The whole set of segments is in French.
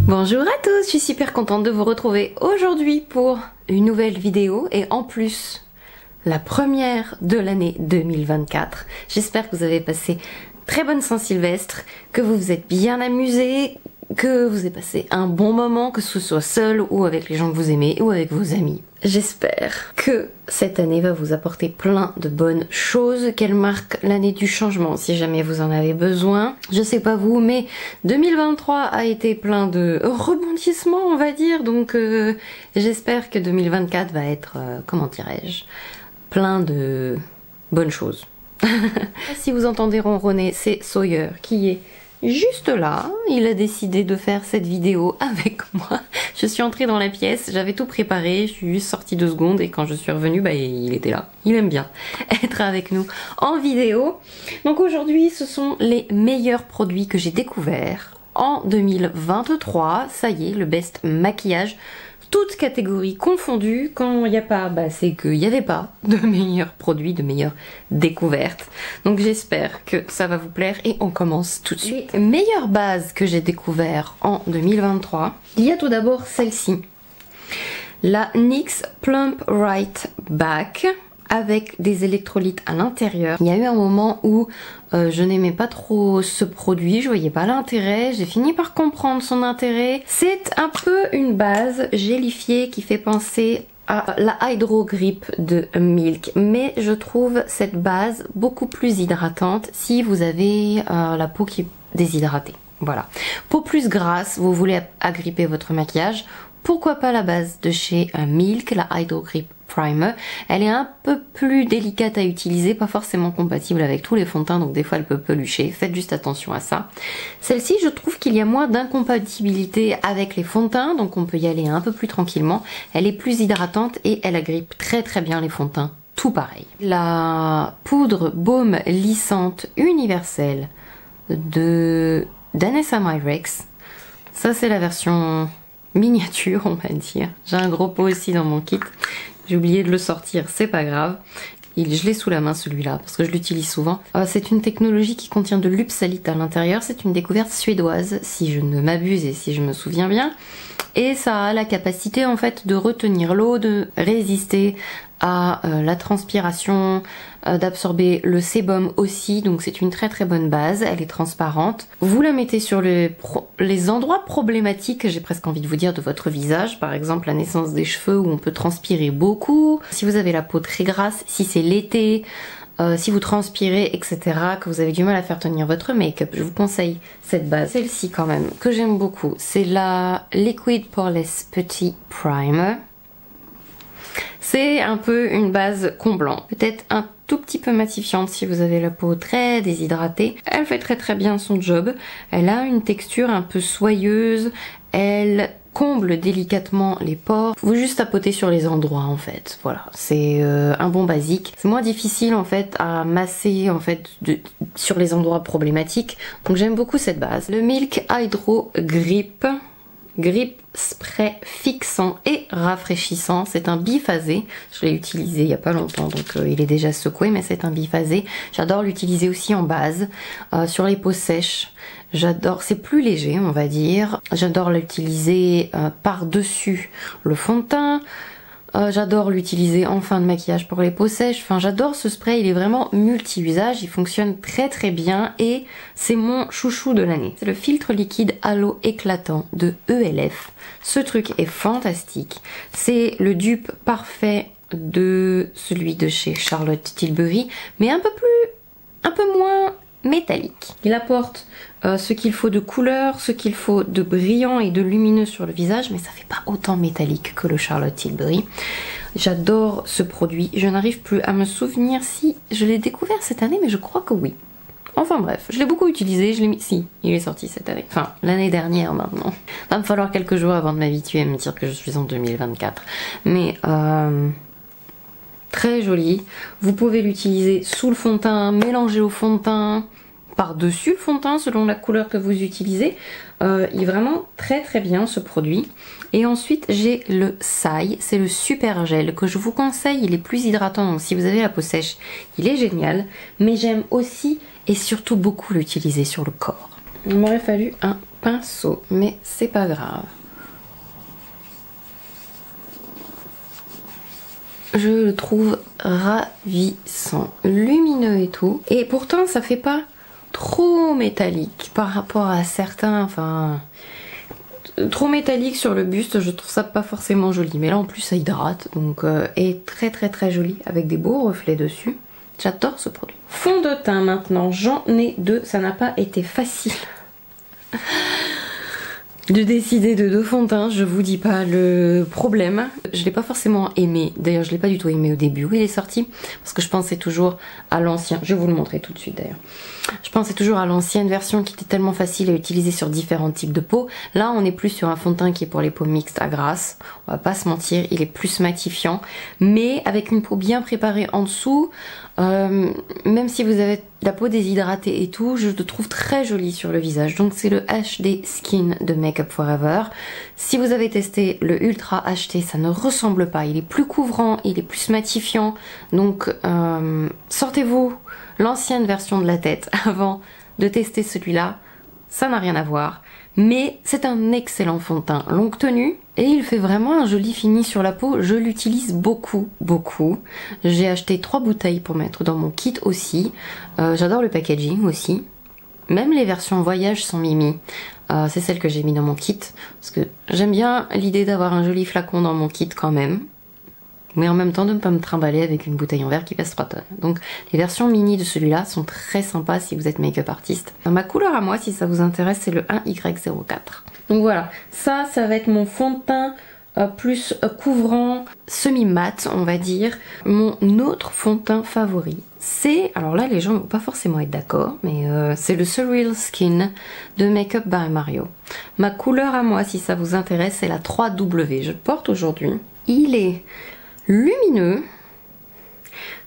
Bonjour à tous, je suis super contente de vous retrouver aujourd'hui pour une nouvelle vidéo et en plus la première de l'année 2024. J'espère que vous avez passé très bonne Saint-Sylvestre, que vous vous êtes bien amusés, que vous avez passé un bon moment, que ce soit seul ou avec les gens que vous aimez ou avec vos amis. J'espère que cette année va vous apporter plein de bonnes choses, qu'elle marque l'année du changement si jamais vous en avez besoin. Je sais pas vous, mais 2023 a été plein de rebondissements, on va dire, donc j'espère que 2024 va être, comment dirais-je, plein de bonnes choses. Si vous entendez ronronner, c'est Sawyer qui est juste là. Il a décidé de faire cette vidéo avec moi. Je suis entrée dans la pièce, j'avais tout préparé, je suis juste sortie 2 secondes et quand je suis revenue, bah, il était là. Il aime bien être avec nous en vidéo. Donc aujourd'hui, ce sont les meilleurs produits que j'ai découverts en 2023. Ça y est, le best maquillage. Toutes catégories confondues, quand il n'y a pas, bah, c'est qu'il n'y avait pas de meilleurs produits, de meilleures découvertes. Donc j'espère que ça va vous plaire et on commence tout de suite. Les meilleures bases que j'ai découvertes en 2023, il y a tout d'abord celle-ci. La NYX Plump Right Back avec des électrolytes à l'intérieur. Il y a eu un moment où je n'aimais pas trop ce produit, je voyais pas l'intérêt, j'ai fini par comprendre son intérêt. C'est un peu une base gélifiée qui fait penser à la Hydro Grip de Milk, mais je trouve cette base beaucoup plus hydratante si vous avez la peau qui est déshydratée. Voilà. Peau plus grasse, vous voulez agripper votre maquillage, pourquoi pas la base de chez Milk, la Hydro Grip Primer. Elle est un peu plus délicate à utiliser, pas forcément compatible avec tous les fonds de teint, donc des fois elle peut pelucher, faites juste attention à ça. Celle-ci, je trouve qu'il y a moins d'incompatibilité avec les fonds de teint, donc on peut y aller un peu plus tranquillement. Elle est plus hydratante et elle agrippe très très bien les fonds de teint, tout pareil. La poudre baume lissante universelle de Danessa Myricks, ça c'est la version miniature, on va dire. J'ai un gros pot aussi dans mon kit. J'ai oublié de le sortir, c'est pas grave. Je l'ai sous la main celui-là parce que je l'utilise souvent. C'est une technologie qui contient de l'upsalite à l'intérieur. C'est une découverte suédoise si je ne m'abuse et si je me souviens bien. Et ça a la capacité en fait de retenir l'eau, de résister à la transpiration, d'absorber le sébum aussi, donc c'est une très très bonne base, elle est transparente. Vous la mettez sur les endroits problématiques, j'ai presque envie de vous dire, de votre visage, par exemple la naissance des cheveux où on peut transpirer beaucoup, si vous avez la peau très grasse, si c'est l'été, si vous transpirez, etc., que vous avez du mal à faire tenir votre make-up, je vous conseille cette base. Celle-ci quand même, que j'aime beaucoup, c'est la Liquid Poreless Petit Primer. C'est un peu une base comblant, peut-être un tout petit peu matifiante si vous avez la peau très déshydratée. Elle fait très très bien son job, elle a une texture un peu soyeuse, elle comble délicatement les pores. Vous juste tapoter sur les endroits en fait, voilà, c'est un bon basique. C'est moins difficile en fait à masser en fait sur les endroits problématiques, donc j'aime beaucoup cette base. Le Milk Hydro Grip spray fixant et rafraîchissant, c'est un biphasé, je l'ai utilisé il y a pas longtemps donc il est déjà secoué, mais c'est un biphasé. J'adore l'utiliser aussi en base sur les peaux sèches, j'adore, c'est plus léger on va dire, j'adore l'utiliser par dessus le fond de teint. J'adore l'utiliser en fin de maquillage pour les peaux sèches, enfin j'adore ce spray, il est vraiment multi-usage, il fonctionne très très bien et c'est mon chouchou de l'année. C'est le filtre liquide halo éclatant de ELF, ce truc est fantastique, c'est le dupe parfait de celui de chez Charlotte Tilbury, mais un peu moins métallique. Il apporte ce qu'il faut de couleur, ce qu'il faut de brillant et de lumineux sur le visage, mais ça fait pas autant métallique que le Charlotte Tilbury. J'adore ce produit, je n'arrive plus à me souvenir si je l'ai découvert cette année, mais je crois que oui. Enfin bref, je l'ai beaucoup utilisé, je l'ai mis... Si, il est sorti cette année, enfin l'année dernière maintenant. Va me falloir quelques jours avant de m'habituer à me dire que je suis en 2024. Mais très joli, vous pouvez l'utiliser sous le fond de teint, mélanger au fond de teint, par-dessus le fond de teint selon la couleur que vous utilisez. Il est vraiment très très bien ce produit. Et ensuite j'ai le Sai, c'est le super gel que je vous conseille, il est plus hydratant, donc si vous avez la peau sèche, il est génial. Mais j'aime aussi et surtout beaucoup l'utiliser sur le corps. Il m'aurait fallu un pinceau, mais c'est pas grave. Je le trouve ravissant, lumineux et tout. Et pourtant ça fait pas trop métallique par rapport à certains, enfin... Trop métallique sur le buste, je trouve ça pas forcément joli. Mais là en plus ça hydrate, donc est très très très joli avec des beaux reflets dessus. J'adore ce produit. Fond de teint maintenant, j'en ai deux, ça n'a pas été facile de décider de deux fonds de teint, je vous dis pas le problème. Je l'ai pas forcément aimé, d'ailleurs je l'ai pas du tout aimé au début où il est sorti, parce que je pensais toujours à l'ancien, je vais vous le montrer tout de suite d'ailleurs. Je pensais toujours à l'ancienne version qui était tellement facile à utiliser sur différents types de peau. Là on est plus sur un fond de teint qui est pour les peaux mixtes à grasse, on va pas se mentir, il est plus matifiant, mais avec une peau bien préparée en dessous. Même si vous avez la peau déshydratée et tout, je le trouve très joli sur le visage. Donc c'est le HD Skin de Make Up For Ever. Si vous avez testé le Ultra HT, ça ne ressemble pas. Il est plus couvrant, il est plus matifiant. Donc sortez-vous l'ancienne version de la tête avant de tester celui-là. Ça n'a rien à voir. Mais c'est un excellent fond de teint longue tenue et il fait vraiment un joli fini sur la peau. Je l'utilise beaucoup. J'ai acheté 3 bouteilles pour mettre dans mon kit aussi. J'adore le packaging aussi. Même les versions voyage sont mimi. C'est celle que j'ai mis dans mon kit parce que j'aime bien l'idée d'avoir un joli flacon dans mon kit quand même. Mais en même temps de ne pas me trimballer avec une bouteille en verre qui pèse 3 tonnes. Donc les versions mini de celui-là sont très sympas si vous êtes make-up artiste. Ma couleur à moi, si ça vous intéresse, c'est le 1Y04. Donc voilà, ça va être mon fond de teint plus couvrant, semi-mat on va dire. Mon autre fond de teint favori, c'est, alors là les gens ne vont pas forcément être d'accord, mais c'est le Surreal Skin de Make Up by Mario. Ma couleur à moi, si ça vous intéresse, c'est la 3W. Je le porte aujourd'hui. Il est lumineux,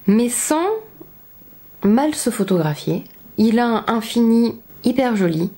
mais sans mal se photographier. Il a un fini hyper joli.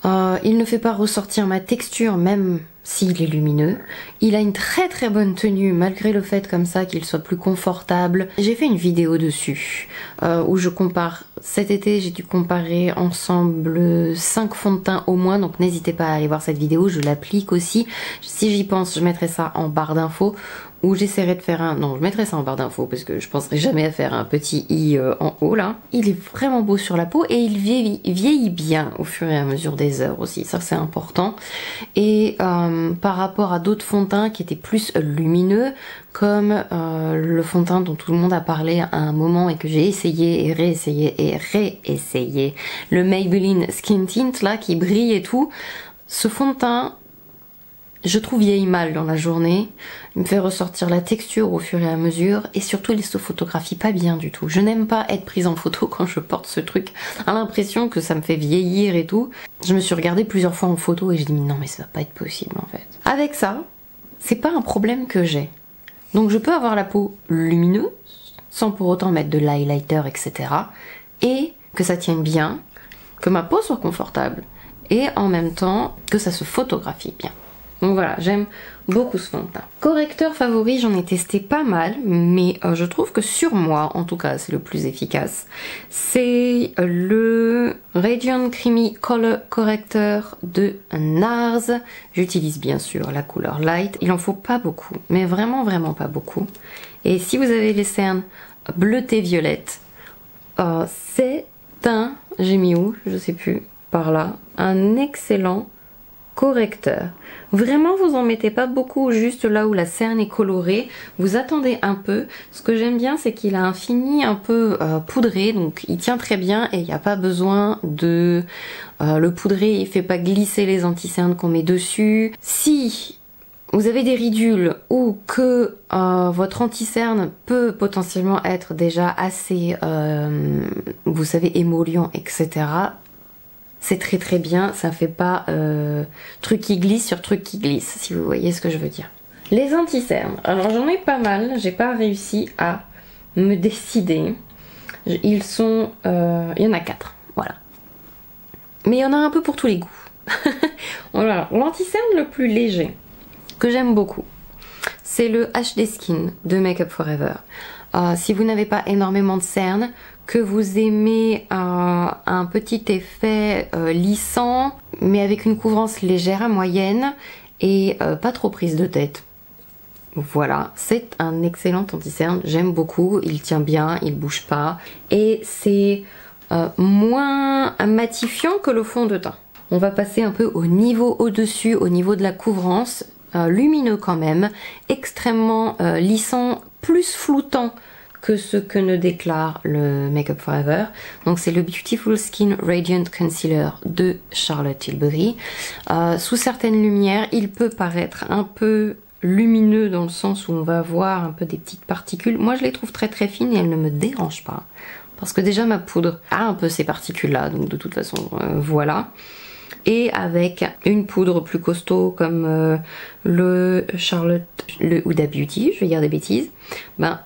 Il ne fait pas ressortir ma texture même s'il est lumineux. Il a une très très bonne tenue malgré le fait comme ça qu'il soit plus confortable. J'ai fait une vidéo dessus où je compare. Cet été j'ai dû comparer ensemble 5 fonds de teint au moins, donc n'hésitez pas à aller voir cette vidéo, je l'applique aussi. Si j'y pense, je mettrai ça en barre d'infos. Ou j'essaierai de faire un... Non, je mettrai ça en barre d'infos parce que je penserai jamais à faire un petit i en haut là. Il est vraiment beau sur la peau et il vieillit bien au fur et à mesure des heures aussi. Ça c'est important. Et par rapport à d'autres fonds de teint qui étaient plus lumineux, comme le fond de teint dont tout le monde a parlé à un moment et que j'ai essayé et réessayé, le Maybelline Skin Tint là qui brille et tout. Ce fond de teint, je trouve vieillit mal dans la journée, il me fait ressortir la texture au fur et à mesure et surtout il se photographie pas bien du tout. Je n'aime pas être prise en photo quand je porte ce truc, j'ai l'impression que ça me fait vieillir et tout. Je me suis regardée plusieurs fois en photo et j'ai dit non mais ça va pas être possible en fait. Avec ça, c'est pas un problème que j'ai. Donc je peux avoir la peau lumineuse sans pour autant mettre de l'highlighter etc. Et que ça tienne bien, que ma peau soit confortable et en même temps que ça se photographie bien. Donc voilà, j'aime beaucoup ce fond de teint. Correcteur favori, j'en ai testé pas mal, mais je trouve que sur moi, en tout cas, c'est le plus efficace. C'est le Radiant Creamy Color Corrector de NARS. J'utilise bien sûr la couleur Light. Il en faut pas beaucoup, mais vraiment vraiment pas beaucoup. Et si vous avez les cernes bleutées violettes, c'est un, j'ai mis où, je sais plus, par là, un excellent correcteur. Vraiment vous en mettez pas beaucoup juste là où la cerne est colorée, vous attendez un peu. Ce que j'aime bien c'est qu'il a un fini un peu poudré, donc il tient très bien et il n'y a pas besoin de le poudrer, il fait pas glisser les anti-cernes qu'on met dessus. Si vous avez des ridules ou que votre anti-cerne peut potentiellement être déjà assez, vous savez, émollient, etc., c'est très très bien, ça fait pas truc qui glisse sur truc qui glisse, si vous voyez ce que je veux dire. Les anti-cernes, alors j'en ai pas mal, j'ai pas réussi à me décider. Ils sont, il y en a 4. voilà. Mais il y en a un peu pour tous les goûts. Voilà, l'anti-cerne le plus léger, que j'aime beaucoup, c'est le HD Skin de Make Up For Ever. Si vous n'avez pas énormément de cernes, que vous aimez un petit effet lissant, mais avec une couvrance légère à moyenne et pas trop prise de tête. Voilà, c'est un excellent anti-cerne, j'aime beaucoup, il tient bien, il bouge pas et c'est moins matifiant que le fond de teint. On va passer un peu au niveau au-dessus, au niveau de la couvrance, lumineux quand même, extrêmement lissant, plus floutant que ce que ne déclare le Make Up For Ever. Donc c'est le Beautiful Skin Radiant Concealer de Charlotte Tilbury. Sous certaines lumières, il peut paraître un peu lumineux dans le sens où on va voir un peu des petites particules. Moi je les trouve très très fines et elles ne me dérangent pas. Parce que déjà ma poudre a un peu ces particules là, donc de toute façon voilà. Et avec une poudre plus costaud comme le Charlotte, le Huda Beauty, je vais dire des bêtises, ben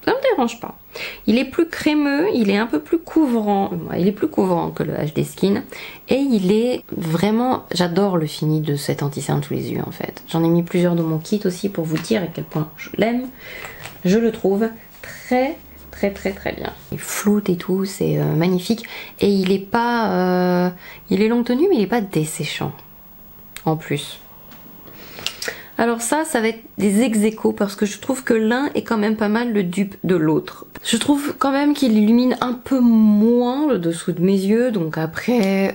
ça me dérange pas. Il est plus crémeux, il est un peu plus couvrant, il est plus couvrant que le HD Skin et il est vraiment, j'adore le fini de cet anti-cerne sous les yeux en fait. J'en ai mis plusieurs dans mon kit aussi pour vous dire à quel point je l'aime. Je le trouve très bien. Il floute et tout, c'est magnifique et il est pas, il est longue tenue mais il est pas desséchant en plus. Alors ça va être des ex-aequo parce que je trouve que l'un est quand même pas mal le dupe de l'autre. Je trouve quand même qu'il illumine un peu moins le dessous de mes yeux, donc après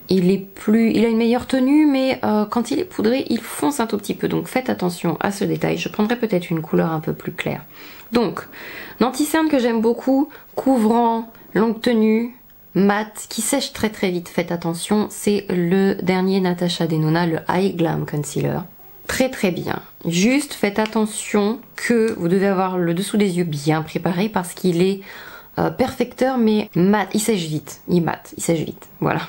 il a une meilleure tenue, mais quand il est poudré, il fonce un tout petit peu, donc faites attention à ce détail. Je prendrai peut-être une couleur un peu plus claire. Donc, l'anti-cerne que j'aime beaucoup, couvrant, longue tenue, mat, qui sèche très vite, faites attention, c'est le dernier Natasha Denona, le High Glam Concealer. Très bien. Juste faites attention que vous devez avoir le dessous des yeux bien préparé parce qu'il est perfecteur mais mat, il sèche vite, il sèche vite, voilà.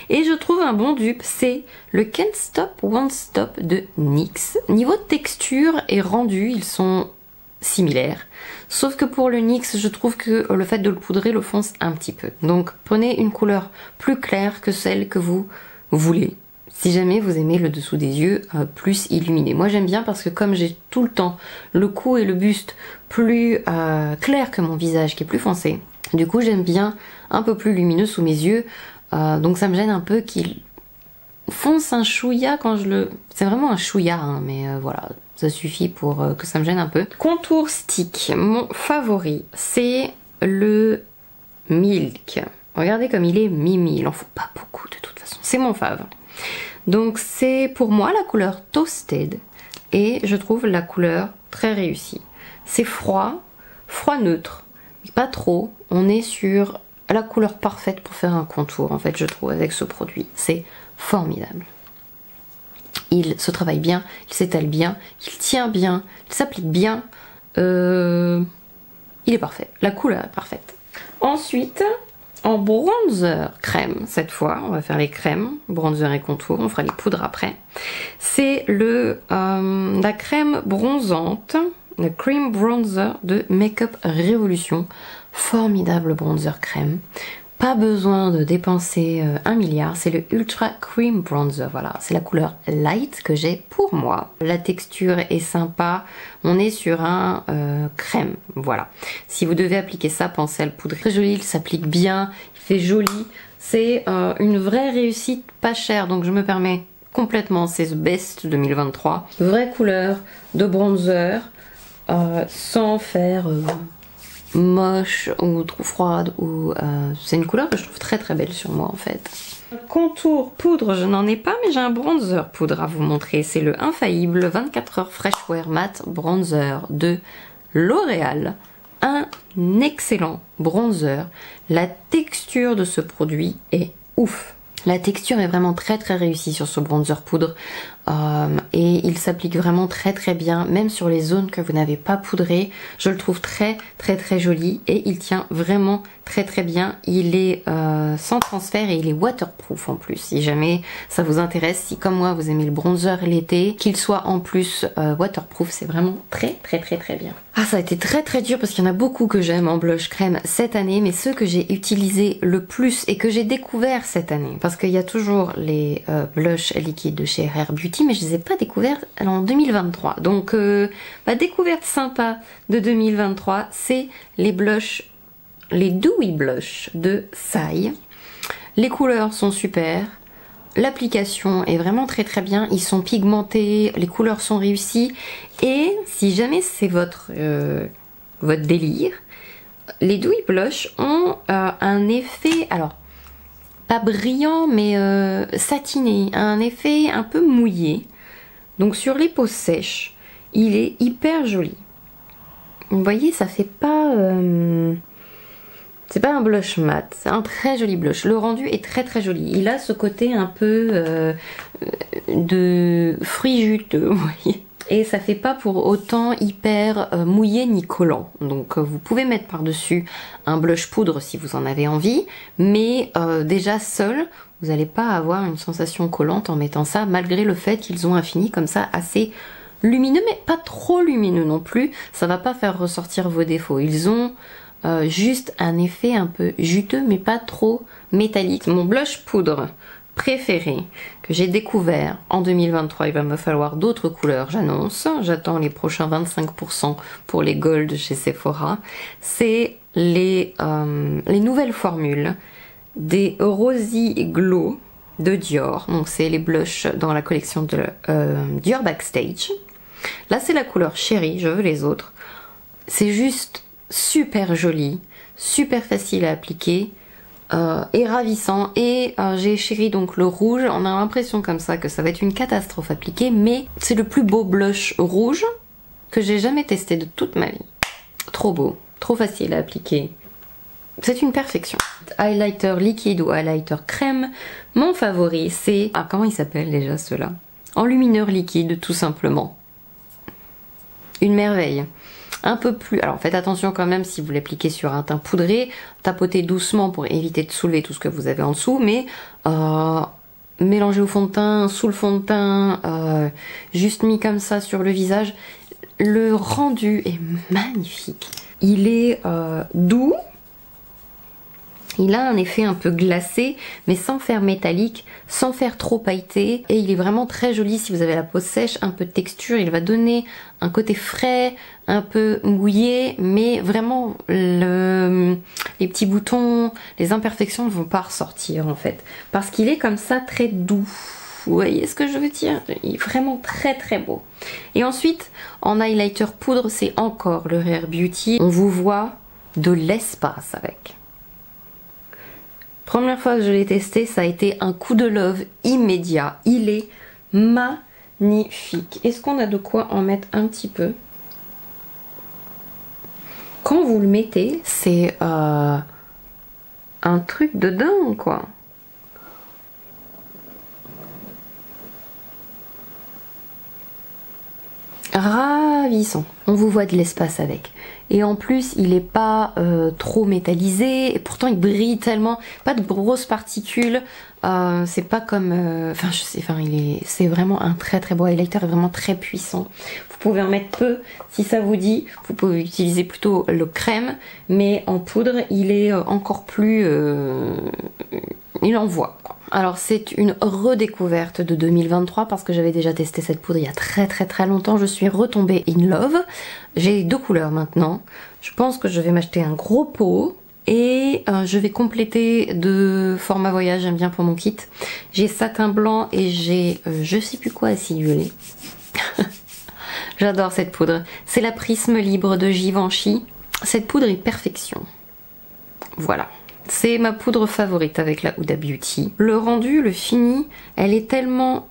Et je trouve un bon dupe, c'est le Can't Stop Won't Stop de NYX. Niveau texture et rendu, ils sont similaires. Sauf que pour le NYX, je trouve que le fait de le poudrer le fonce un petit peu. Donc prenez une couleur plus claire que celle que vous voulez. Si jamais vous aimez le dessous des yeux plus illuminé. Moi j'aime bien parce que comme j'ai tout le temps le cou et le buste plus clair que mon visage qui est plus foncé, du coup j'aime bien un peu plus lumineux sous mes yeux. Donc ça me gêne un peu qu'il fonce un chouïa quand je le... C'est vraiment un chouïa, hein, mais voilà, ça suffit pour que ça me gêne un peu. Contour stick, mon favori, c'est le Milk. Regardez comme il est mimi, il en faut pas beaucoup de toute façon, c'est mon fave. Donc c'est pour moi la couleur Toasted et je trouve la couleur très réussie. C'est froid neutre, pas trop, on est sur la couleur parfaite pour faire un contour en fait je trouve avec ce produit, c'est formidable. Il se travaille bien, il s'étale bien, il tient bien, il s'applique bien, il est parfait, la couleur est parfaite. Ensuite, en bronzer crème, cette fois, on va faire les crèmes, bronzer et contour, on fera les poudres après. C'est la crème bronzante, le Cream Bronzer de Make Up Revolution. Formidable bronzer crème. Pas besoin de dépenser 1 milliard, c'est le Ultra Cream Bronzer, voilà, c'est la couleur light que j'ai pour moi. La texture est sympa, on est sur un crème, voilà. Si vous devez appliquer ça, pensez à le poudrer. Très joli, il s'applique bien, il fait joli, c'est une vraie réussite pas chère, donc je me permets complètement, c'est The Best 2023. Vraie couleur de bronzer, sans faire... moche ou trop froide ou c'est une couleur que je trouve très belle sur moi en fait. Contour poudre, je n'en ai pas mais j'ai un bronzer poudre à vous montrer, c'est le infaillible 24 heures Fresh Wear Matte Bronzer de L'Oréal. Un excellent bronzer, la texture de ce produit est ouf. La texture est vraiment très réussie sur ce bronzer poudre. et il s'applique vraiment très très bien, même sur les zones que vous n'avez pas poudrées. Je le trouve très joli et il tient vraiment très bien. Il est sans transfert et il est waterproof en plus, si jamais ça vous intéresse. Si comme moi vous aimez le bronzer l'été, qu'il soit en plus waterproof, c'est vraiment très bien. Ah, ça a été très dur parce qu'il y en a beaucoup que j'aime en blush crème cette année, mais ceux que j'ai utilisés le plus et que j'ai découvert cette année, parce qu'il y a toujours les blushs liquides de chez Rare Beauty, mais je les ai pas découverts en 2023. Donc ma découverte sympa de 2023, c'est les blushs, les Dewy Blush de Saï. Les couleurs sont super. L'application est vraiment très bien, ils sont pigmentés, les couleurs sont réussies et si jamais c'est votre délire, les Dewy Blush ont un effet, alors pas brillant mais satiné, un effet un peu mouillé. Donc sur les peaux sèches, il est hyper joli. Vous voyez, ça fait pas... c'est pas un blush mat, c'est un très joli blush. Le rendu est très joli. Il a ce côté un peu de fruits juteux, vous voyez. Et ça fait pas pour autant hyper mouillé ni collant. Donc vous pouvez mettre par-dessus un blush poudre si vous en avez envie. Mais déjà seul, vous n'allez pas avoir une sensation collante en mettant ça, malgré le fait qu'ils ont un fini comme ça assez lumineux, mais pas trop lumineux non plus. Ça va pas faire ressortir vos défauts. Ils ont... juste un effet un peu juteux mais pas trop métallique. Mon blush poudre préféré que j'ai découvert en 2023, il va me falloir d'autres couleurs, j'annonce, j'attends les prochains 25% pour les gold chez Sephora, c'est les nouvelles formules des Rosy Glow de Dior. Donc c'est les blushs dans la collection de Dior Backstage. Là c'est la couleur chérie, je veux les autres. C'est juste super joli, super facile à appliquer et ravissant. Et j'ai chéri donc le rouge. On a l'impression comme ça que ça va être une catastrophe appliquée, mais c'est le plus beau blush rouge que j'ai jamais testé de toute ma vie. Trop beau, trop facile à appliquer. C'est une perfection. Highlighter liquide ou highlighter crème. Mon favori c'est... Ah, comment il s'appelle déjà ceux-là? Enlumineur liquide tout simplement. Une merveille. Un peu plus, alors faites attention quand même si vous l'appliquez sur un teint poudré, tapotez doucement pour éviter de soulever tout ce que vous avez en dessous, mais mélangez au fond de teint, sous le fond de teint, juste mis comme ça sur le visage, le rendu est magnifique. Il est doux, il a un effet un peu glacé, mais sans faire métallique, sans faire trop pailleté. Et il est vraiment très joli si vous avez la peau sèche, un peu de texture. Il va donner un côté frais, un peu mouillé, mais vraiment les petits boutons, les imperfections ne vont pas ressortir en fait. Parce qu'il est comme ça très doux. Vous voyez ce que je veux dire? Il est vraiment très beau. Et ensuite, en highlighter poudre, c'est encore le Rare Beauty. On vous voit de l'espace avec. Première fois que je l'ai testé, ça a été un coup de love immédiat. Il est magnifique. Est-ce qu'on a de quoi en mettre un petit peu? Quand vous le mettez, c'est un truc de dingue, quoi. Ravissant. On vous voit de l'espace avec. Et en plus, il n'est pas trop métallisé. Et pourtant, il brille tellement. Pas de grosses particules. C'est pas comme... Enfin, je sais, enfin, c'est vraiment un très beau highlighter. Est vraiment très puissant. Vous pouvez en mettre peu si ça vous dit. Vous pouvez utiliser plutôt le crème. Mais en poudre, il est encore plus... il envoie, quoi. Alors c'est une redécouverte de 2023 parce que j'avais déjà testé cette poudre il y a très longtemps. Je suis retombée in love. J'ai deux couleurs maintenant. Je pense que je vais m'acheter un gros pot et je vais compléter de format voyage, j'aime bien pour mon kit. J'ai satin blanc et j'ai je sais plus quoi acidulé. J'adore cette poudre. C'est la Prisme Libre de Givenchy. Cette poudre est perfection. Voilà. C'est ma poudre favorite avec la Huda Beauty. Le rendu, le fini, elle est tellement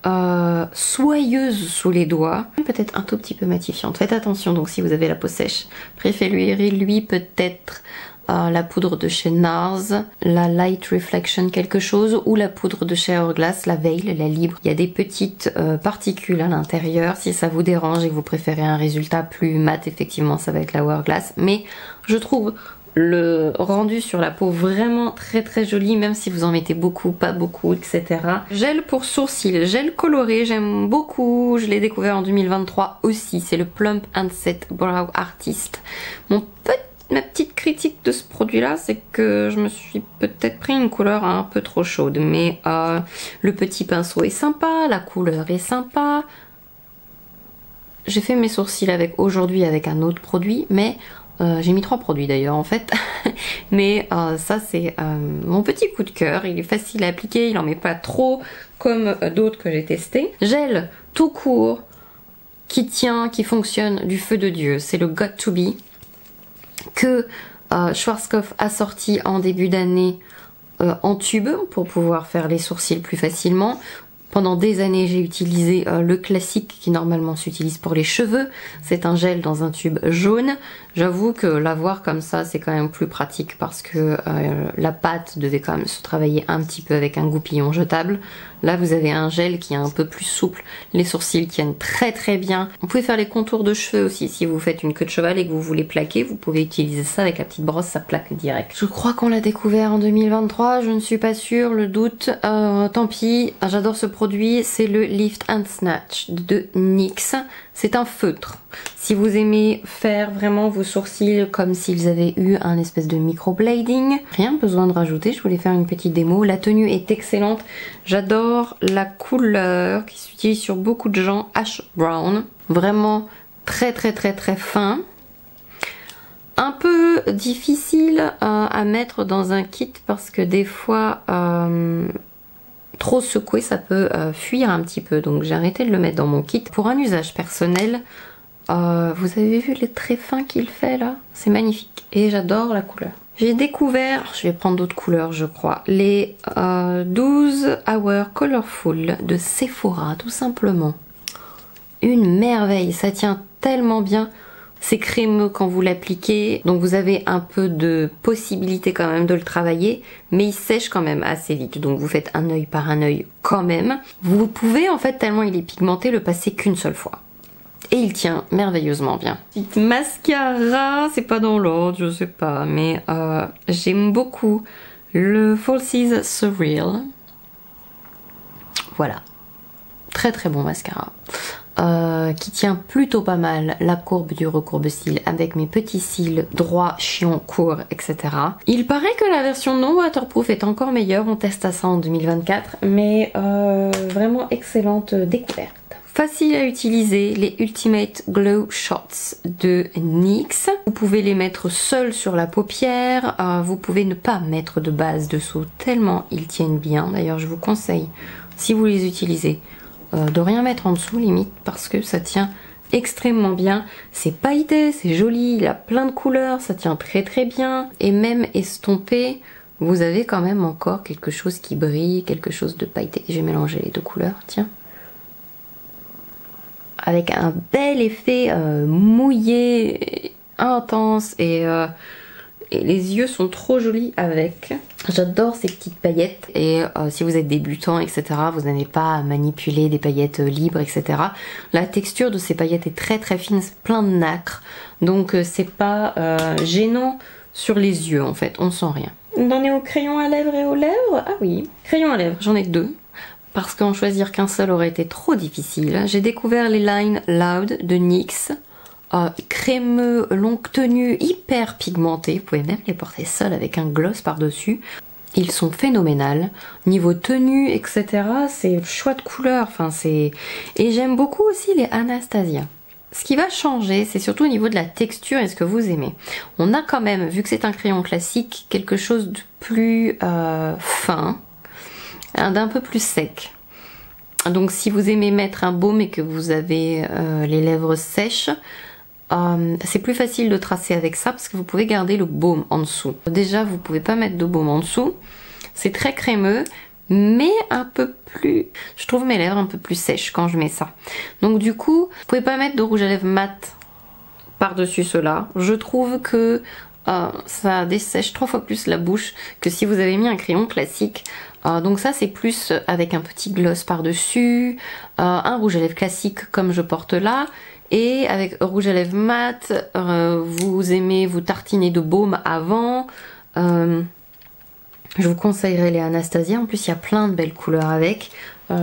soyeuse sous les doigts. Peut-être un tout petit peu matifiante. Faites attention donc si vous avez la peau sèche. Préférez-lui peut-être la poudre de chez NARS, la Light Reflection quelque chose, ou la poudre de chez Hourglass, la Veil, la Libre. Il y a des petites particules à l'intérieur. Si ça vous dérange et que vous préférez un résultat plus mat, effectivement ça va être la Hourglass. Mais je trouve le rendu sur la peau vraiment très joli, même si vous en mettez beaucoup, pas beaucoup, etc. Gel pour sourcils, gel coloré, j'aime beaucoup, je l'ai découvert en 2023 aussi, c'est le Plump and Set Brow Artist. Ma petite critique de ce produit là, c'est que je me suis peut-être pris une couleur un peu trop chaude, mais le petit pinceau est sympa, la couleur est sympa. J'ai fait mes sourcils aujourd'hui avec un autre produit, mais j'ai mis 3 produits d'ailleurs en fait, mais ça c'est mon petit coup de cœur. Il est facile à appliquer, il en met pas trop comme d'autres que j'ai testés. Gel tout court qui tient, qui fonctionne du feu de Dieu, c'est le Got To Be que Schwarzkopf a sorti en début d'année en tube pour pouvoir faire les sourcils plus facilement. Pendant des années, j'ai utilisé le classique qui normalement s'utilise pour les cheveux. C'est un gel dans un tube jaune. J'avoue que l'avoir comme ça, c'est quand même plus pratique parce que la pâte devait quand même se travailler un petit peu avec un goupillon jetable. Là, vous avez un gel qui est un peu plus souple. Les sourcils tiennent très bien. Vous pouvez faire les contours de cheveux aussi. Si vous faites une queue de cheval et que vous voulez plaquer, vous pouvez utiliser ça avec la petite brosse, ça plaque direct. Je crois qu'on l'a découvert en 2023, je ne suis pas sûre, le doute. Tant pis, j'adore ce produit. C'est le Lift and Snatch de NYX. C'est un feutre. Si vous aimez faire vraiment vos sourcils comme s'ils avaient eu un espèce de microblading, rien besoin de rajouter, je voulais faire une petite démo. La tenue est excellente, j'adore la couleur qui s'utilise sur beaucoup de gens, Ash Brown. Vraiment très fin. Un peu difficile à mettre dans un kit parce que des fois trop secoué ça peut fuir un petit peu, donc j'ai arrêté de le mettre dans mon kit. Pour un usage personnel, vous avez vu les traits fins qu'il fait là? C'est magnifique et j'adore la couleur. J'ai découvert, je vais prendre d'autres couleurs je crois, les 12 Hour Colorful de Sephora tout simplement. Une merveille, ça tient tellement bien. C'est crémeux quand vous l'appliquez, donc vous avez un peu de possibilité quand même de le travailler, mais il sèche quand même assez vite, donc vous faites un œil par un œil quand même. Vous pouvez en fait, tellement il est pigmenté, le passer qu'une seule fois. Et il tient merveilleusement bien. Petite mascara, c'est pas dans l'ordre, je sais pas, mais j'aime beaucoup le Falsies Surreal. Voilà, très bon mascara. Qui tient plutôt pas mal la courbe du recourbe cils avec mes petits cils droits, chiants, courts, etc. Il paraît que la version non waterproof est encore meilleure, on teste ça en 2024, mais vraiment excellente découverte. Facile à utiliser, les Ultimate Glow Shots de NYX. Vous pouvez les mettre seuls sur la paupière, vous pouvez ne pas mettre de base dessous tellement ils tiennent bien. D'ailleurs je vous conseille, si vous les utilisez, de rien mettre en dessous limite parce que ça tient extrêmement bien. C'est pailleté, c'est joli, il a plein de couleurs, ça tient très bien. Et même estompé, vous avez quand même encore quelque chose qui brille, quelque chose de pailleté. J'ai mélangé les deux couleurs, tiens. Avec un bel effet mouillé, intense et les yeux sont trop jolis avec. J'adore ces petites paillettes et si vous êtes débutant etc, vous n'avez pas à manipuler des paillettes libres etc. La texture de ces paillettes est très fine, c'est plein de nacre, donc c'est pas gênant sur les yeux en fait, on sent rien. On en est au crayon à lèvres et aux lèvres. Ah oui, crayon à lèvres, j'en ai deux. Parce qu'en choisir qu'un seul aurait été trop difficile. J'ai découvert les Line Loud de NYX. Crémeux, longue tenue, hyper pigmentés. Vous pouvez même les porter seuls avec un gloss par-dessus. Ils sont phénoménales. Niveau tenue, etc. c'est choix de couleur. Enfin, c'est... Et j'aime beaucoup aussi les Anastasia. Ce qui va changer, c'est surtout au niveau de la texture et ce que vous aimez. On a quand même, vu que c'est un crayon classique, quelque chose de plus fin, d'un peu plus sec. Donc si vous aimez mettre un baume et que vous avez les lèvres sèches, c'est plus facile de tracer avec ça parce que vous pouvez garder le baume en dessous. Déjà vous pouvez pas mettre de baume en dessous, c'est très crémeux mais un peu plus... Je trouve mes lèvres un peu plus sèches quand je mets ça. Donc du coup, vous pouvez pas mettre de rouge à lèvres mat par-dessus cela. Je trouve que ça dessèche 3 fois plus la bouche que si vous avez mis un crayon classique. Donc ça c'est plus avec un petit gloss par-dessus, un rouge à lèvres classique comme je porte là, et avec rouge à lèvres mat, vous aimez vous tartiner de baume avant. Je vous conseillerais les Anastasia, en plus il y a plein de belles couleurs avec.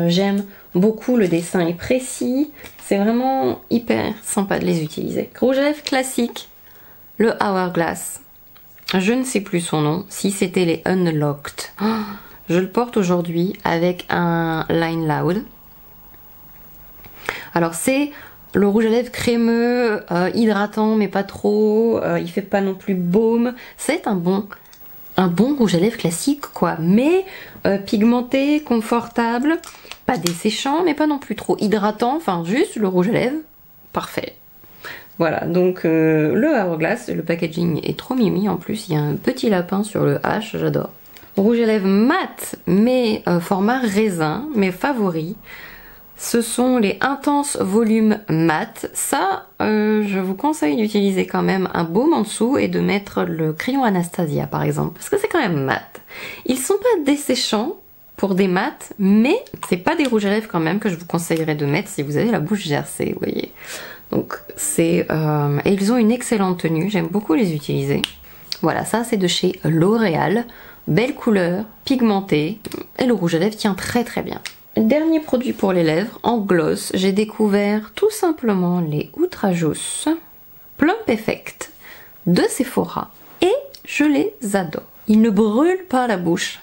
J'aime beaucoup, le dessin est précis, c'est vraiment hyper sympa de les utiliser. Rouge à lèvres classique, le Hourglass, je ne sais plus son nom, si c'était les Unlocked. Je le porte aujourd'hui avec un Line Loud. Alors c'est le rouge à lèvres crémeux, hydratant mais pas trop, il fait pas non plus baume. C'est un bon rouge à lèvres classique quoi, mais pigmenté, confortable, pas desséchant mais pas non plus trop hydratant, enfin juste le rouge à lèvres, parfait. Voilà, donc le Hourglass, le packaging est trop mimi en plus, il y a un petit lapin sur le H, j'adore. Rouge à lèvres mat, mais format raisin, mes favoris, ce sont les Intense Volume Mat. Ça, je vous conseille d'utiliser quand même un baume en dessous et de mettre le crayon Anastasia par exemple, parce que c'est quand même mat. Ils sont pas desséchants pour des mats, mais c'est pas des rouges à lèvres quand même que je vous conseillerais de mettre si vous avez la bouche gercée, vous voyez. Donc c'est... et ils ont une excellente tenue, j'aime beaucoup les utiliser. Voilà, ça c'est de chez L'Oréal. Belle couleur, pigmentée, et le rouge à lèvres tient très très bien. Dernier produit pour les lèvres, en gloss, j'ai découvert tout simplement les Outrajous Plump Effect de Sephora, et je les adore. Ils ne brûlent pas la bouche.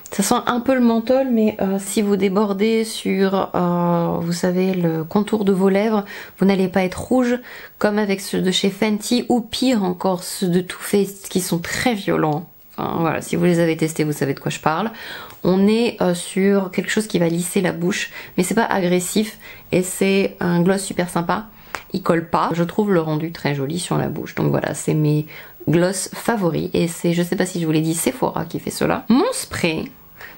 Ça sent un peu le menthol, mais si vous débordez sur, vous savez, le contour de vos lèvres, vous n'allez pas être rouge comme avec ceux de chez Fenty, ou pire encore ceux de Too Faced qui sont très violents. Enfin voilà, si vous les avez testés, vous savez de quoi je parle. On est sur quelque chose qui va lisser la bouche, mais c'est pas agressif, et c'est un gloss super sympa. Il colle pas, je trouve le rendu très joli sur la bouche. Donc voilà, c'est mes gloss favoris, et c'est, je sais pas si je vous l'ai dit, Sephora qui fait cela. Mon spray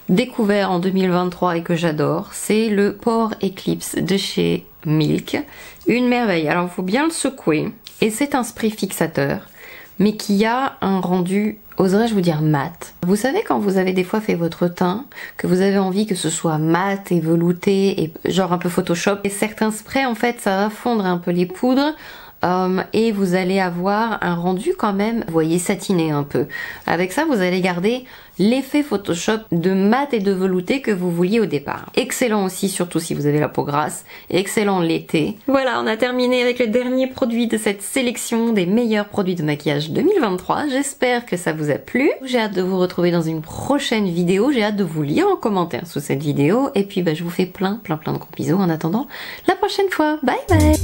découvert en 2023 et que j'adore, c'est le Pore Eclipse de chez Milk. Une merveille, alors il faut bien le secouer, et c'est un spray fixateur, mais qui a un rendu, oserais-je vous dire, mat. Vous savez quand vous avez des fois fait votre teint, que vous avez envie que ce soit mat et velouté, et genre un peu Photoshop, et certains sprays en fait ça va fondre un peu les poudres, et vous allez avoir un rendu quand même, vous voyez, satiné un peu. Avec ça, vous allez garder l'effet Photoshop de mat et de velouté que vous vouliez au départ. Excellent aussi, surtout si vous avez la peau grasse, excellent l'été. Voilà, on a terminé avec le dernier produit de cette sélection des meilleurs produits de maquillage 2023. J'espère que ça vous a plu. J'ai hâte de vous retrouver dans une prochaine vidéo. J'ai hâte de vous lire en commentaire sous cette vidéo. Et puis, je vous fais plein de gros bisous en attendant la prochaine fois. Bye bye!